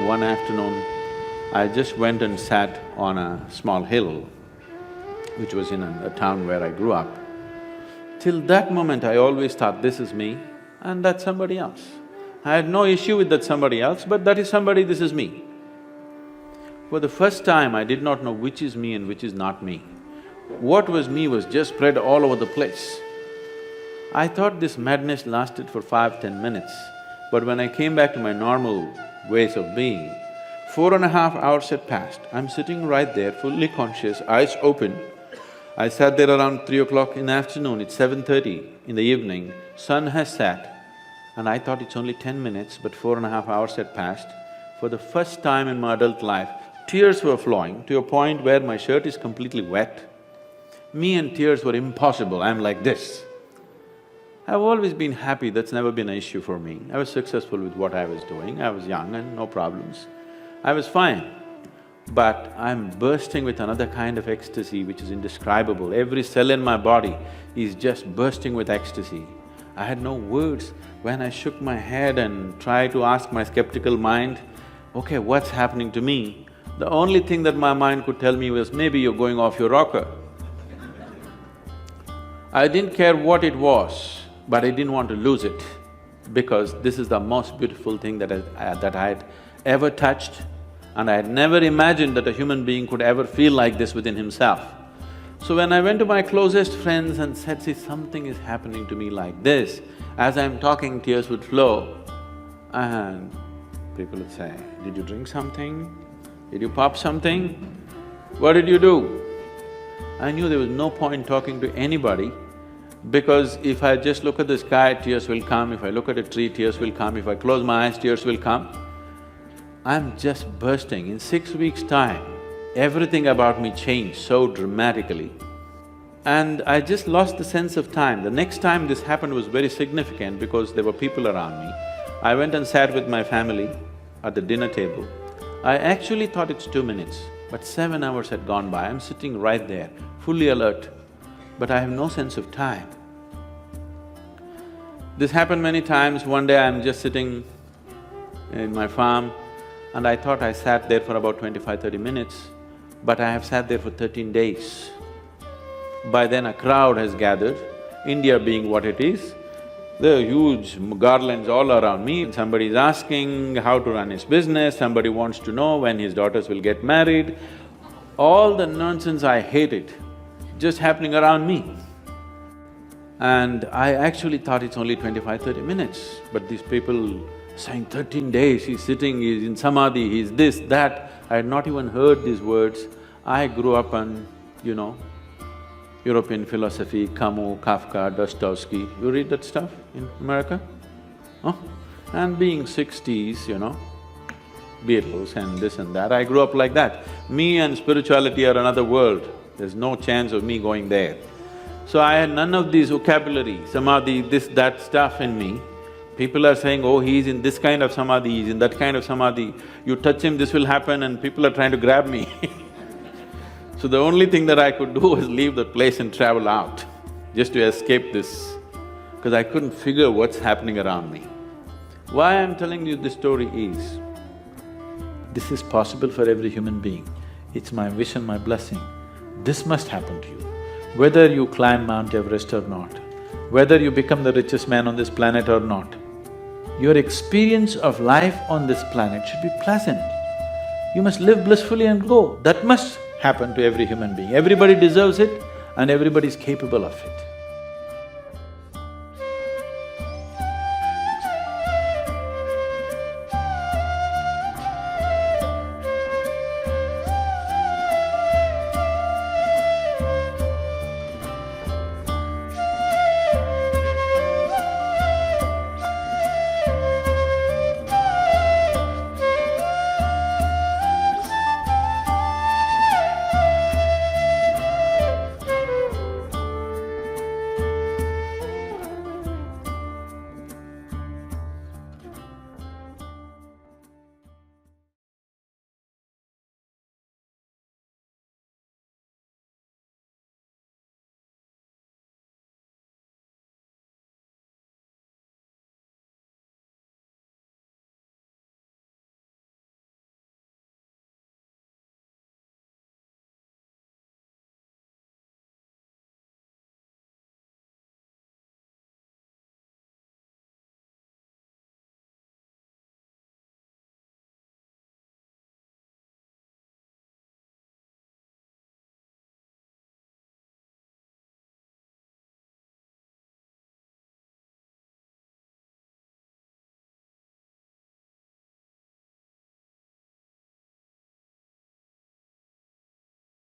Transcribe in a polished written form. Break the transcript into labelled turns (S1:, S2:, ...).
S1: one afternoon, I just went and sat on a small hill, which was in a town where I grew up. Till that moment, I always thought, this is me and that's somebody else. I had no issue with that somebody else, but that is somebody, this is me. For the first time, I did not know which is me and which is not me. What was me was just spread all over the place. I thought this madness lasted for 5–10 minutes, but when I came back to my normal ways of being, 4.5 hours had passed. I'm sitting right there, fully conscious, eyes open. I sat there around 3 o'clock in the afternoon, it's 7:30 in the evening, sun has set, and I thought it's only 10 minutes, but 4.5 hours had passed. For the first time in my adult life, tears were flowing to a point where my shirt is completely wet. Me and tears were impossible, I'm like this. I've always been happy, that's never been an issue for me. I was successful with what I was doing, I was young and no problems. I was fine. But I'm bursting with another kind of ecstasy which is indescribable. Every cell in my body is just bursting with ecstasy. I had no words. When I shook my head and tried to ask my skeptical mind, okay, what's happening to me? The only thing that my mind could tell me was, maybe you're going off your rocker. I didn't care what it was, but I didn't want to lose it, because this is the most beautiful thing that I had ever touched, and I had never imagined that a human being could ever feel like this within himself. So when I went to my closest friends and said, see, something is happening to me like this, as I'm talking, tears would flow, and people would say, did you drink something? Did you pop something? What did you do? I knew there was no point talking to anybody, because if I just look at the sky, tears will come, if I look at a tree, tears will come, if I close my eyes, tears will come. I'm just bursting. In 6 weeks' time, everything about me changed so dramatically. And I just lost the sense of time. The next time this happened was very significant because there were people around me. I went and sat with my family at the dinner table. I actually thought it's 2 minutes, but 7 hours had gone by. I'm sitting right there, fully alert, but I have no sense of time. This happened many times. One day I'm just sitting in my farm, and I thought I sat there for about 25–30 minutes, but I have sat there for 13 days. By then a crowd has gathered, India being what it is, there are huge garlands all around me. Somebody is asking how to run his business, somebody wants to know when his daughters will get married. All the nonsense, I hate it, just happening around me. And I actually thought it's only 25–30 minutes, but these people saying 13 days, he's sitting, he's in samadhi, he's this, that. I had not even heard these words. I grew up on, European philosophy, Camus, Kafka, Dostoevsky. You read that stuff in America? Huh? And being 60s, Beatles and this and that, I grew up like that. Me and spirituality are another world, there's no chance of me going there. So I had none of these vocabulary, samadhi, this, that stuff in me. People are saying, oh, he's in this kind of samadhi, he's in that kind of samadhi, you touch him, this will happen, and people are trying to grab me. So the only thing that I could do was leave the place and travel out, just to escape this, because I couldn't figure what's happening around me. Why I'm telling you this story is, this is possible for every human being. It's my wish and my blessing. This must happen to you. Whether you climb Mount Everest or not, whether you become the richest man on this planet or not, your experience of life on this planet should be pleasant. You must live blissfully and go. That must happen to every human being. Everybody deserves it and everybody is capable of it.